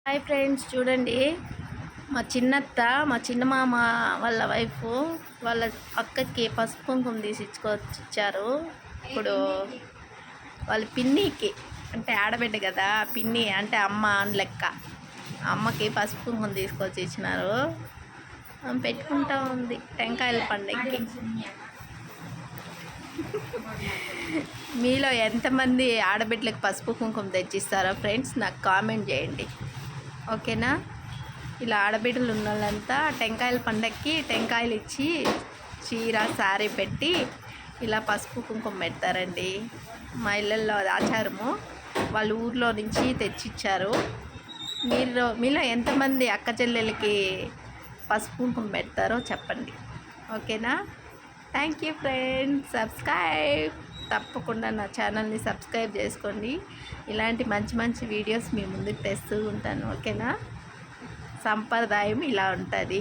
Hi friends, చూడండి మా చిన్నత్త మా చిన్న మామ వాళ్ళ వైఫ్ వాళ్ళ అక్కకి పసుపు కుంకుమ తీసి ఇచ్చారు. ఇప్పుడు వాళ్ళ పిన్నికి అంటే ఆడబిడ్డ కదా, పిన్ని అంటే అమ్మ అని లెక్క. అమ్మకి పసుపు కుంకుమ తీసుకొచ్చి ఇచ్చినారు. పెట్టుకుంటా ఉంది టెంకాయల పండగకి. మీలో ఎంతమంది ఆడబిడ్డలకు పసుపు కుంకుమ తెచ్చిస్తారో ఫ్రెండ్స్ నాకు కామెంట్ చేయండి, ఓకేనా? ఇలా ఆడబిడ్డలు ఉన్న వాళ్ళంతా టెంకాయల పండగకి టెంకాయలు ఇచ్చి చీర శారీ పెట్టి ఇలా పసుపు కుంకుమ పెడతారండి. మా ఇళ్ళల్లో అది ఆచారము. వాళ్ళ ఊర్లో నుంచి తెచ్చిచ్చారు. మీలో ఎంతమంది అక్క చెల్లెలకి పసుపు కుంకుమ పెడతారో చెప్పండి, ఓకేనా? Thank you friends. సబ్స్క్రైబ్, తప్పకుండా నా ఛానల్ని సబ్స్క్రైబ్ చేసుకోండి. ఇలాంటి మంచి మంచి వీడియోస్ మీ ముందుకు తెస్తూ ఉంటాను, ఓకేనా? సంప్రదాయం ఇలా ఉంటుంది.